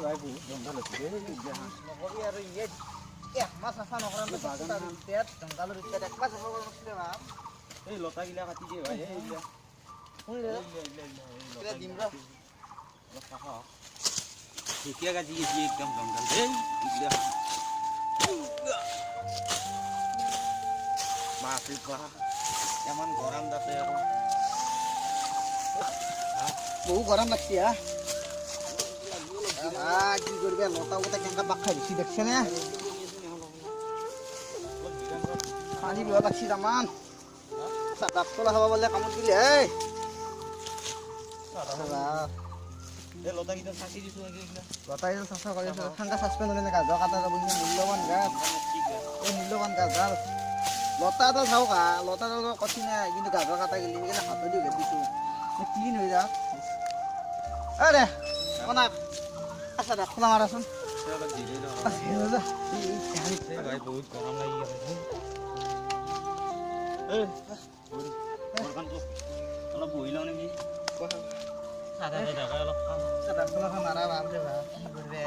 ভাই বহুত জংঘল আছে নকবি আৰু ইয়ে একমাহ চাফা নকৰাম জংঘালৰ এতিয়া একমাহ চাফা কৰা নাছিলে ভাব এই লতাগিলা কাটি দিয়ে ভাই এইগিলা দিম ৰ ঢেকীয়া গাজি গেছি একদম জংঘল এইগিলা বাপৰে বাপ ইমান গৰম তাতে আৰু বহু গৰম লাগছে কি করবে লতা উতা কেনকা বাক্কা বেশি দেখছে না পানি বিয়া লাগছি তামান সাদাপ তোলা হবা বলে কামত দিলে লতাগিটা চাচি দিছো এইগিলা লতা এটা চাষা করে ঠান্ডা সাসপেন্ড হলে গাছ কাটা যাব মূল্যবান গাছ এই মূল্যবান গাছ আর লতা এটা চাও কা লতা কঠিন নাই কিন্তু গাছ কাটা গেলি এখানে হাত দিয়ে দিছো ক্লিন হয়ে যা আরে কোনা আচ্ছা দা খোলা মারাছুন ভাই বহুত গরম লাগি গেছে অলপ বহিলাও নেকি সাদা সাদা অলপ সাদা খোলা মারা বাপরে বাপ কি করবে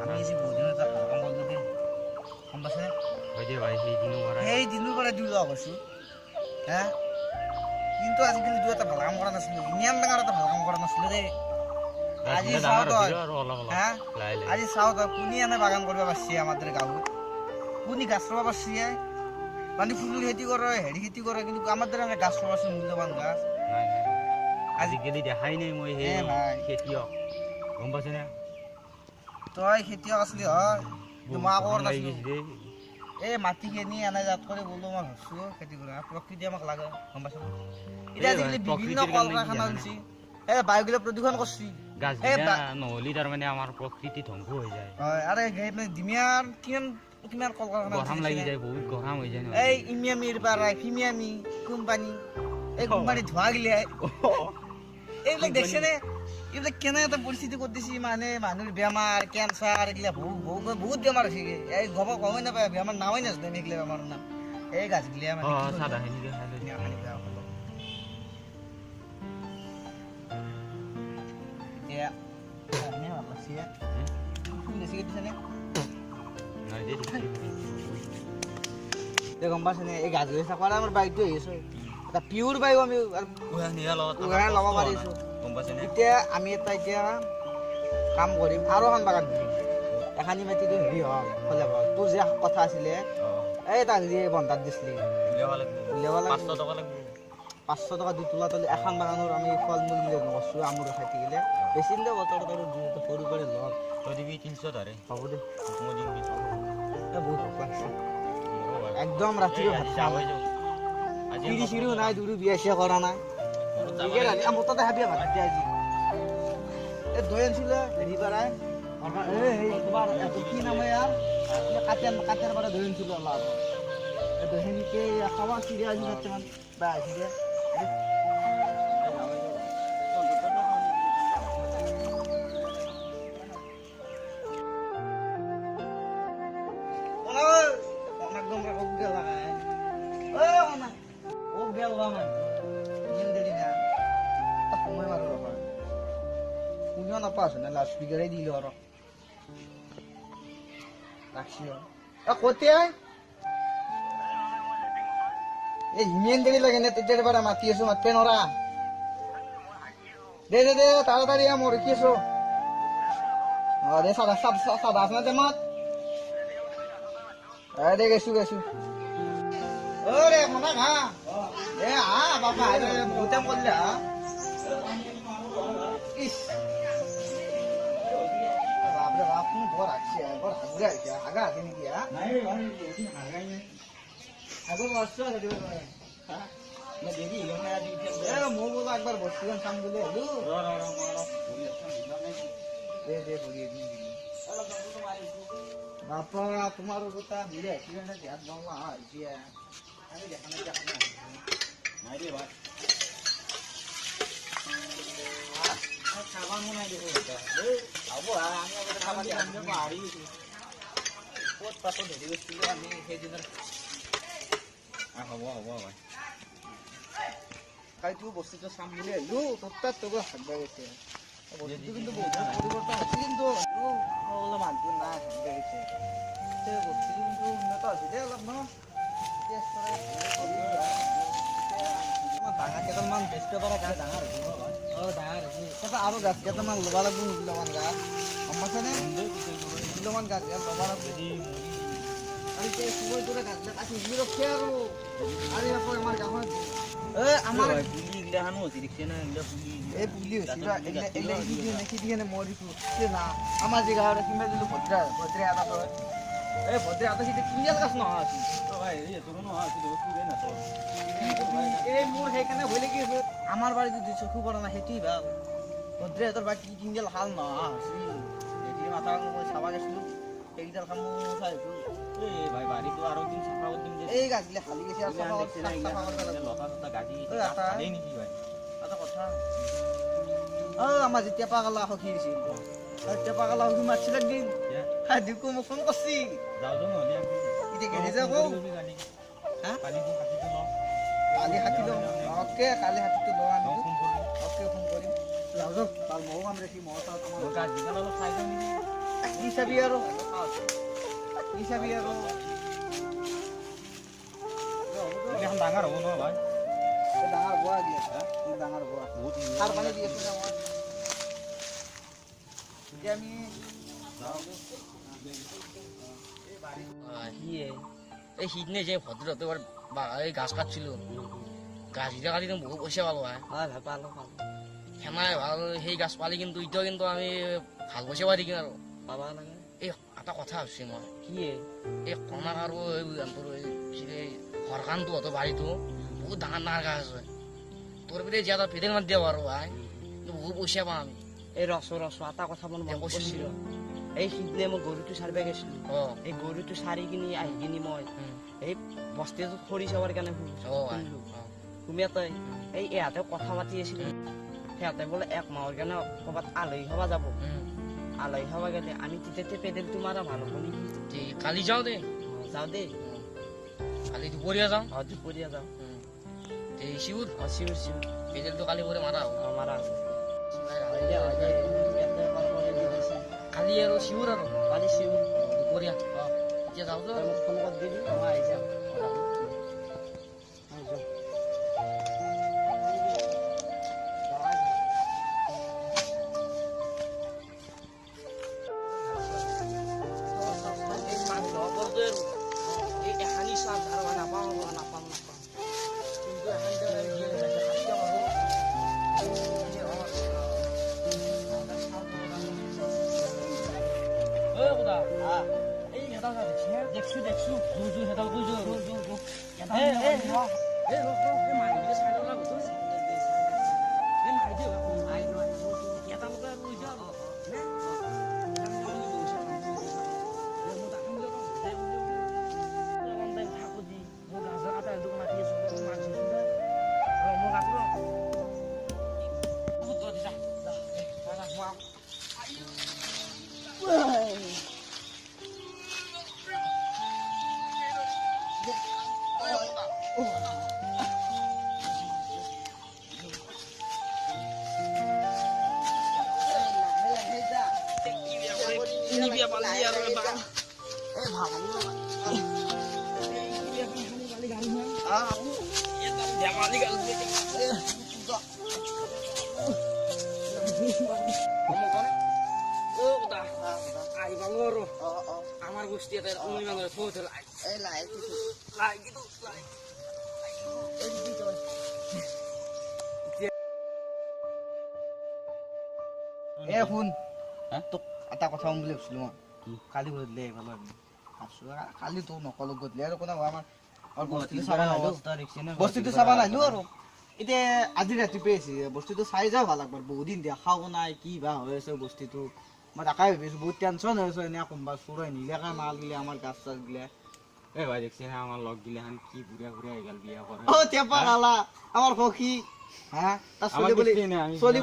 আমি এসে বুঝিনো তা কাম বন্ধ দিন কম পাছে হয় যে ভাই সেই দিনও পরে দুই অবশ্য হ্যাঁ কিন্তু আজকাল দুই একটা ভালো কাম করা নাছিল ইনিয়াম ডাঙর একটা ভালো কাম করা নাছিল রে আজি চাও তো হ্যাঁ আজি চাও তো কোনি এনে বাগান করবে পারছি আমাদের গাঁও কোনি গাছ রবা পারছি মানে ফুল খেতি করে হেৰি খেতি করে কিন্তু আমাদের এনে গাছ রবা আছে মূল্যবান গাছ আজিকালি দেখাই নাই মই সেই খেতিয়ক গম পাইছে না তই খেতিয়ক আছিলি হয় তোমাক এই মাটি কিনি এনে জাত করে বলো মই ভাবছো খেতি কৰা প্ৰকৃতি আমাক লাগে গম পাইছ এতিয়া আজিকালি বিভিন্ন কল কাৰখানা হৈছে বায়ুগিলা প্ৰদূষণ কৰছি গাছ নহলি তাৰমানে আমাৰ প্ৰকৃতি ধ্বংস হৈ যায় হয় আৰে দিমিয়াৰ কিমান কিমান কল কাৰখানা গৰম লাগি যায় বহুত গৰম হৈ যায় এই ইমিয়ামিৰ পৰা ফিমিয়ামি কোম্পানী এই কোম্পানী ধোঁৱা গিলে এইবিলাক দেখছে নে এইবিলাক কেনে এটা পৰিস্থিতি কৰি দিছি মানে মানুহৰ বেমাৰ কেঞ্চাৰ এইগিলা বহুত বেমাৰ হৈছে এই গম গমে নাপায় বেমাৰ নামেই নাজানে এইগিলা বেমাৰৰ নাম এই গাছগিলা মানে ya ini apa sih ya ini sih di sana ya gambar sini gaজ লৈ চাকৰা আমাৰ বাইকটো আহিছো এটা পিওৰ বাইক আমি উগাই ল'ব পাৰিছো এতিয়া আমি এতিয়া কাম কৰিম আৰু এখন বাগান দিম এখানি মাটিটো হেৰি হ'ল হ'লে হ'ল তোৰ যে কথা আছিলে এই তাক যে বন্ধাত দিছিলি উলিয়াব লাগিব 500 টকা দি তোলা তলে এখন বাগানৰ আমি ফল মূল গিলে নকৰছো আমুৰ খাইতে গেলে বেছি দিলে বতৰ সৰু কৰি লগ তই দিবি 300 ধৰে হ'ব দে মই দিম বহুত ভোক লাগছে একদম ৰাতিও ভাত খাব আজি পিৰি চিৰিও নাই দুৰু বিয়া চিয়া কৰা নাই মোৰ তাতে হাবিয়া ভাত দিয়া আজি এই দৈ আনিছিলে হেৰি পাৰাই তোমাৰ কি নাম ইয়াৰ কাটিয়াৰ পৰা দৈ আনিছিলোঁ অলপ এই দৈখিনিকে খাবা চিৰিয়া আজি বৰ্তমান বা চিৰিয়া napas na last speaker ay dilo ro action kote ay Himen দেরি লাগে না তেজের বাড়া মাতি এসো মাত পেনরা দে দে দে তাড়াতাড়ি আমর কি এসো আরে সাদা সাদা আসনা জামাত আরে গেছু গেছু ওরে মনা ঘা এ আ বাবা আরে বুতাম করলে আ ইস বাপরে বাপ তুমি বড় আছে বড় হাগা আছে হাগা আছে নাকি আ নাই ভাই বেশি হাগা নাই আগো বসছো রে হ্যাঁ না দেখি লোনা দি এ মো বলো একবার বসছিলাম সাম বলে হলো দে দে বলিয়ে দি বাপা তোমার কথা ভিড়ে কি না ধ্যান বাংলা আইয়া আমি দেখানা দেখানা নাই রে ভাই খাবার মনে হয় দেখো এটা আবো আমি আবার খাবার আনতে পারি পোত পাতো ধরে গেছিল আমি সেই দিনের হ'ব ভাই কাইটো বস্তুটো চাম বুলি আহিলো তোৰ তাত তোক হাগবা গৈছে বস্তুটো কিন্তু বহুত পৰিৱৰ্তন হৈছে কিন্তু অলপ মানুহটো নাই গাড়ীছে বস্তুটো কিন্তু উন্নত হৈছে দেই অলপ ন ডাঙৰ কেইটামান ব্যস্ত কৰা গাছ ডাঙৰ হৈছে ডাঙৰ হৈছে আৰু গাছ কেইটামান ল'ব লাগিব দুকিলোমান গাছ গম পাইছেনে দুকিলোমান গাছ ল'ব লাগিব আৰু এতিয়া সময়টোৰে গাছবিলাক আছে সি ৰখে আৰু আকৌ আমাৰ গাঁৱত আমাৰ পুলি এইগিলাখানো হৈছে দেখিছে না এইগিলা পুলি এই পুলি হৈছে এইগিলা সিদি কেনে মই দিছোঁ না আমাৰ যে গাঁৱত সিমা দিলোঁ ভদ্ৰা এটা তই এই ভদ্ৰা এটা সিদি কিনিয়াল গাছ নহয় আছিল এই মোৰ সেইকাৰণে ভয় লাগি আছে আমাৰ বাৰীত যদি চকু পৰা নাই সেইটোৱেই ভাল ভদ্ৰাহঁতৰ বাকী কিনিয়াল ভাল নহয় আছিল মাথা মই চাব গৈছিলোঁ সেইকেইডাল কাম চাই এই গাছগিলা খালি গৈছে আমাৰ যে টেপা কালা সখী দিছিল টেপা কালা সখী মাতিছিল একদিন দিকো মোক ফোন কৰছি এতিয়া গেৰেজে কওঁ কালি হাতী লওঁ অ'কে কালি হাতীটো লওঁ আমি অ'কে ফোন কৰিম যাওঁ যাওঁ তাৰ মহো কাম ৰাখি মহ কি চাবি আৰু কি চাবি আৰু ডাঙৰ হ'ব ন ভাই ডাঙৰ বোৱা দিয়া ডাঙৰ বোৱা বহুত সাৰ পানী দি আছো মই এতিয়া আমি এই সিদিনে যে ভদ্রতে এই গাছ কাটছিল গাছকেইটা কাটি বহু পইচা পালো পালো সেনাই ভাল সেই গাছ পালি কিন্তু এতিয়াও কিন্তু আমি ভাল পইচা পাই থাকিম আৰু পাবা লাগে এই এটা কথা ভাবছি মই কি এই কণাক আৰু হৰকানটো হতো বাৰীটো বহুত ডাঙৰ ডাঙৰ গাছ আছে তোৰ পিনে যে এটা ফিটেল মাৰি দিব পাৰো ভাই কিন্তু বহুত পইচা পাম আমি এই ৰস এটা কথা মই মন কৰিছিলোঁ এই সিদিনে মই গৰুটো চাৰিব গৈছিলোঁ এই গৰুটো চাৰি কিনি আহি কিনি মই এই বস্তিটো খৰি চাবৰ কাৰণে শুমিয়া তই এই ইহঁতে কথা পাতি আছিলে সিহঁতে বোলে 1 মাহৰ কাৰণে ক'ৰবাত আলহী খাব যাব আলহী খাব গ'লে আমি তেতিয়া পেডেলটো মাৰা ভাল হ'ব নেকি কালি যাওঁ দে কালি দুপৰীয়া যাওঁ দুপৰীয়া যাওঁ শিউৰ পেডেলটো কালি পৰে মাৰা হ'ব মাৰা কালি আৰু শিউৰ আৰু কালি শিউৰ দুপৰীয়া এতিয়া যাওঁ মোক ফোন কৰি দিবি মই আহি যাম আমাৰ গোষ্ঠী এটা শুন তোক এটা কথা ক'ম বুলি ভাবিছিলো মই কালি গধূলি আহিব কালি তোক নকলো গধূলি আৰু কোনে আমাৰ বস্তুটো চাব নাহিলো আৰু এতিয়া আজি ৰাতিপুৱাই আহিছে বস্তুটো চাই যাওঁ ভাল লাগব বহুত দিন দেখাও নাই কি বা হৈ আছে বস্তুটো মই তাকাই ভাবিছো বহুত টেনশ্যন হৈ আছে এনে কোনোবা চোৰাই নিলেকা মাল গিলে আমাৰ গাছ চাছ গিলা এই ভাই দেখছি না আমার লগ গিলাখান কি বুড়া বুড়া হয়ে গেল বিয়া করে ও টেপা গালা আমার সখী হ্যাঁ তা চলি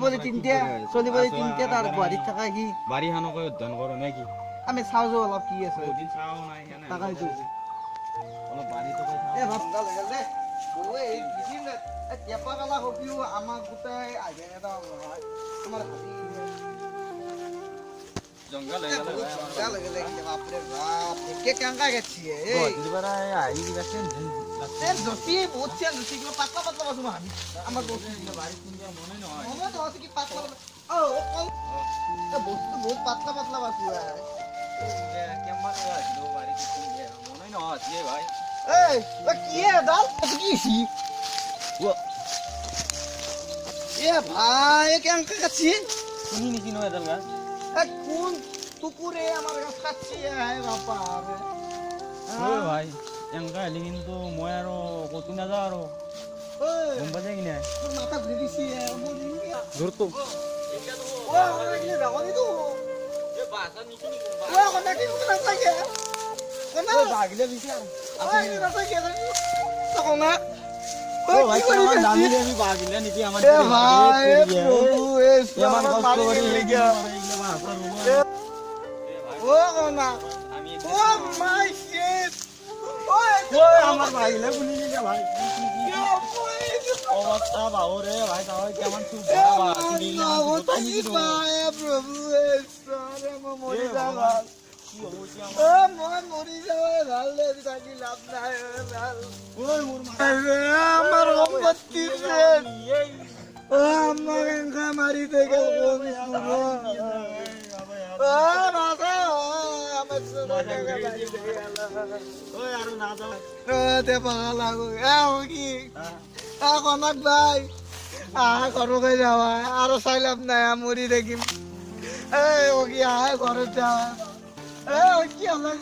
বলি তিনটা তার গুৱাহাটীত থাকা কি বাড়ি হানকে উদ্যান করো নাকি আমি চাও যে অলপ কি আছে দিন চাও নাই কেন তাকাইতো অলপ বাড়ি তো এ ভাবগা লাগল দে ওই বিচিন টেপা গালা সখীও আমাক গোটাই আগে এটা তোমাৰ হাতি জংগল হৈ গ'ল জংগল হৈ গ'লে বাপৰে বাপ একে কেনেকা গেছি এই দিবাৰা আহি কিবা তেন জটি বহুত চেন জটি কিবা পাতলা পাতলা বাজু আমি আমাৰ বস্তু বাৰী কোনবা মনে নহয় মনে নহয় কি পাতলা ও কম বস্তু বহুত পাতলা পাতলা বাজু কেম্বাৰ আহিলো বাৰী কোনবা মনে নহয় আছে ভাই এই কি এ দাল কি সি এ ভাই কেনেকা গেছি শুনি নেকি নহয় এডাল গাছ কোন টুকুরে আমার গাছ খাচ্ছি বাপা ও ভাই এংকা হলে কিন্তু মই আৰু কতো নাযাওঁ আৰু গম পাইছে কি নাই মাথা ঘুরে দিছি ধরতো আমার ভাই অবস্থা বাবু রে ভাই তাহলে কেমন খুব প্রভু মরি যাবা মরি যাওয়া ভালো থাকি লাভ নাই আমার সম্পত্তি আমাকে মারি থেকে ভাই ঘরকে যাওয়া আরো চাইলাম নাই মরি দেখিম কি আয় ঘরে যাওয়া কি আমার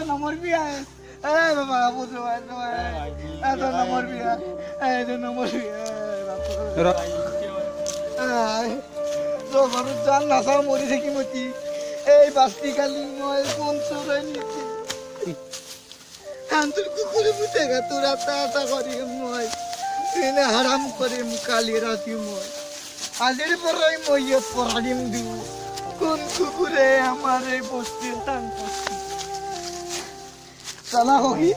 নম্বর বিয়া বাবা বুঝো নম্বর বিয়া নম্বর ঘৰত যান নাচাও মৰি থাকি মতি এই বাস্তি কালি মই কোন চোৰাই নিছি তোৰ কুকুৰে পুতেগা তোৰ এটা এটা কৰিম মই এনে হাৰাম কৰিম কালি ৰাতি মই আজিৰ পৰাই মই ইয়াত পঢ়া দিম দিওঁ কোন কুকুৰে আমাৰ এই বস্তিৰ টান কৰিছে চালা হকি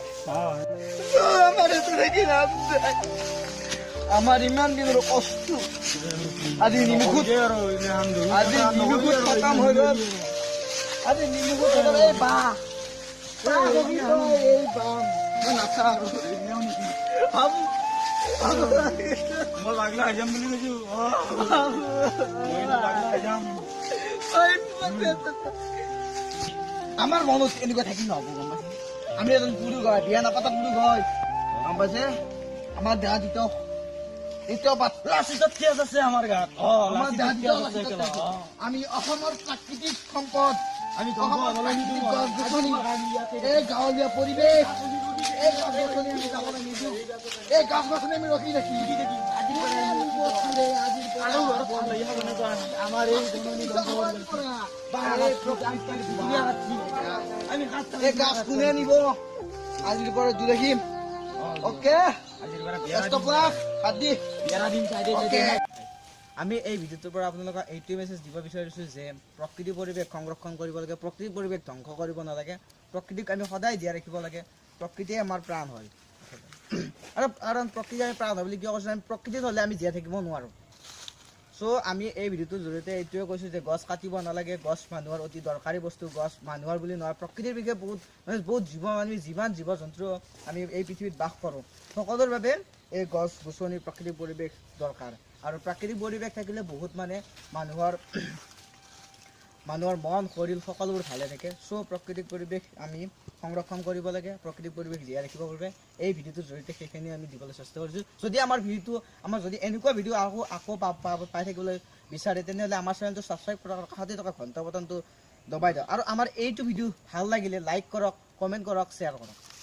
আমাৰ এইটো কি লাভ যায় আমার ইমান দিনের কষ্ট আজি নিমুখুত খতম হয়ে গেল আজি নিমুখুত এই বা এই বাম নাচা মই লাগলে আজাম বুলি কৈছো আমার মনত এনেকুৱা থাকি নহব গম পাইছে আমি এজন গুৰু হয় বিয়া নাপাতা গুৰু হয় গম পাইছে আমাৰ দেহা দিত আমি অসমৰ প্ৰাকৃতিক সম্পদ আমি এই গাঁৱলীয়া পৰিৱেশ এই গছ গছনি আমি ৰখি ৰাখি আমাৰ এই গাছ কোনে নিব আজিৰ পৰা দূৰ ৰাখিম অকে আমি এই ভিডিঅ'টোৰ পৰা আপোনালোকক এইটোৱে মেছেজ দিব বিচাৰিছো যে প্ৰকৃতি পৰিৱেশ সংৰক্ষণ কৰিব লাগে প্ৰকৃতি পৰিৱেশ ধ্বংস কৰিব নালাগে প্ৰকৃতিক আমি সদায় জীয়াই ৰাখিব লাগে প্ৰকৃতিয়ে আমাৰ প্ৰাণ হয় আৰু কাৰণ প্ৰকৃতি আমি প্ৰাণ হয় বুলি কিয় কৈছোঁ আমি প্ৰকৃতিত হ'লে আমি জীয়াই থাকিব নোৱাৰোঁ চ' আমি এই ভিডিঅ'টোৰ জৰিয়তে এইটোৱে কৈছোঁ যে গছ কাটিব নালাগে গছ মানুহৰ অতি দৰকাৰী বস্তু গছ মানুহৰ বুলি নহয় প্ৰকৃতিৰ বিষয়ে বহুত আমি যিমান জীৱ জন্তু আমি এই পৃথিৱীত বাস কৰোঁ সকলোৰ বাবে এই গছ গছনি প্ৰাকৃতিক পৰিৱেশ দৰকাৰ আৰু প্ৰাকৃতিক পৰিৱেশ থাকিলে বহুত মানে মানুহৰ মন শৰীৰ সকলোবোৰ ভালে থাকে চ' প্ৰাকৃতিক পৰিৱেশ আমি সংৰক্ষণ কৰিব লাগে প্ৰাকৃতিক পৰিৱেশ জীয়াই ৰাখিব বাবে এই ভিডিঅ'টোৰ জৰিয়তে সেইখিনি আমি দিবলৈ চেষ্টা কৰিছোঁ যদি আমাৰ যদি এনেকুৱা ভিডিঅ' আকৌ পাই থাকিবলৈ বিচাৰে তেনেহ'লে আমাৰ চেনেলটো ছাবস্ক্ৰাইব কৰক কাষতে থকা ঘণ্টা বটনটো দবাই দিয়ক আৰু আমাৰ এইটো ভিডিঅ' ভাল লাগিলে লাইক কৰক কমেণ্ট কৰক শ্বেয়াৰ কৰক